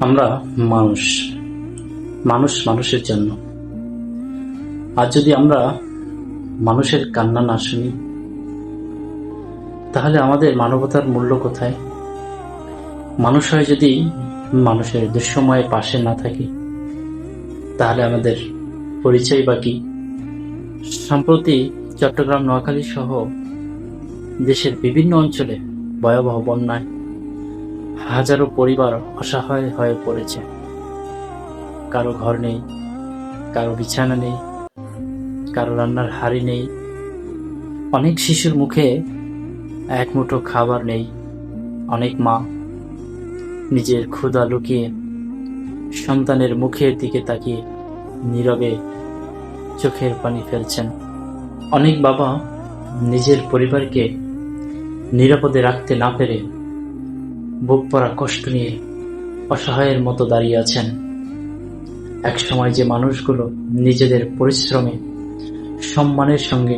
আমরা মানুষ মানুষ মানুষের জন্য। আর যদি আমরা মানুষের কান্না না শুনি, তাহলে আমাদের মানবতার মূল্য কোথায়? মানুষ হয়ে যদি মানুষের দুঃসময়ে পাশে না থাকি, তাহলে আমাদের পরিচয় বা কি? সম্প্রতি চট্টগ্রাম, নোয়াখালী সহ দেশের বিভিন্ন অঞ্চলে ভয়াবহ বন্যায় হাজারো পরিবার অসহায় হয়ে পড়েছে। কারো ঘর নেই, কারো বিছানা নেই, কারো রান্নার হাঁড়ি নেই, অনেক শিশুর মুখে এক মুঠো খাবার নেই। অনেক মা নিজের ক্ষুধা লুকিয়ে সন্তানের মুখের দিকে তাকিয়ে নীরবে চোখের পানি ফেলছেন। অনেক বাবা নিজের পরিবারকে নিরাপদে রাখতে না পেরে বুক পড়া কষ্ট নিয়ে অসহায়ের মতো দাঁড়িয়ে আছেন। এক সময় যে মানুষগুলো নিজেদের পরিশ্রমে সম্মানের সঙ্গে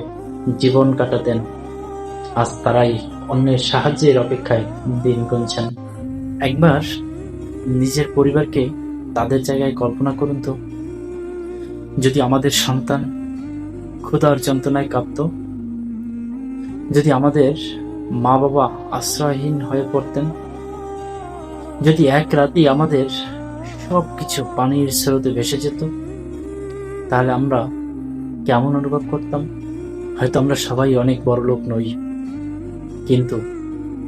জীবন কাটাতেন, আজ তারাই অন্যের সাহায্যের অপেক্ষায় দিন গুনছেন। একবার নিজের পরিবারকে তাদের জায়গায় কল্পনা করুন তো। যদি আমাদের সন্তান ক্ষুধার যন্ত্রণায় কাঁপত, যদি আমাদের মা বাবা আশ্রয়হীন হয়ে পড়তেন, যদি এক রাতেই আমাদের সবকিছু পানির স্রোতে ভেসে যেত, তাহলে আমরা কেমন অনুভব করতাম? হয়তো আমরা সবাই অনেক বড় লোক নই, কিন্তু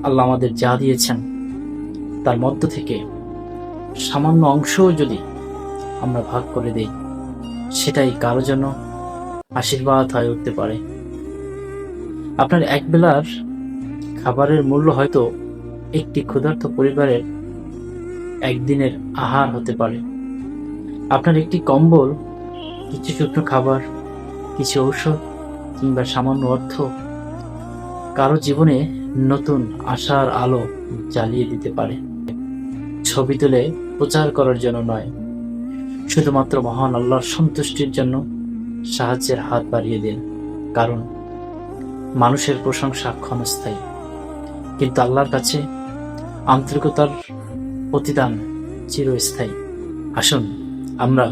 আল্লাহ আমাদের যা দিয়েছেন তার মধ্য থেকে সামান্য অংশও যদি আমরা ভাগ করে দেই, সেটাই কারো জন্য আশীর্বাদ হয়ে উঠতে পারে। আপনার এক বেলার খাবারের মূল্য হয়তো একটি ক্ষুধার্ত পরিবারের একদিনের আহার হতে পারে। আপনার একটি কম্বল, কিছু শুকনো খাবার, কিছু ঔষধ কিংবা সামান্য অর্থ কারো জীবনে নতুন আশার আলো জ্বালিয়ে দিতে পারে। ছবি তুলে প্রচার করার জন্য নয়, শুধুমাত্র মহান আল্লাহর সন্তুষ্টির জন্য সাহায্যের হাত বাড়িয়ে দিন। কারণ মানুষের প্রশংসা ক্ষণস্থায়ী, কিন্তু আল্লাহর কাছে আন্তরিকতার প্রতিদান চিরস্থায়ী। আসুন আমরা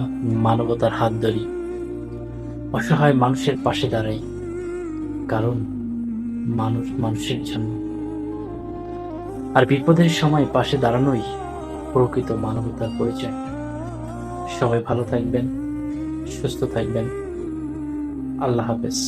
মানবতার হাত ধরি, অসহায় মানুষের পাশে দাঁড়াই, কারণ মানুষ মানুষের জন্য। আর বিপদের সময় পাশে দাঁড়ানোই প্রকৃত মানবতার পরিচয়। সবাই ভালো থাকবেন, সুস্থ থাকবেন। আল্লাহ হাফেজ।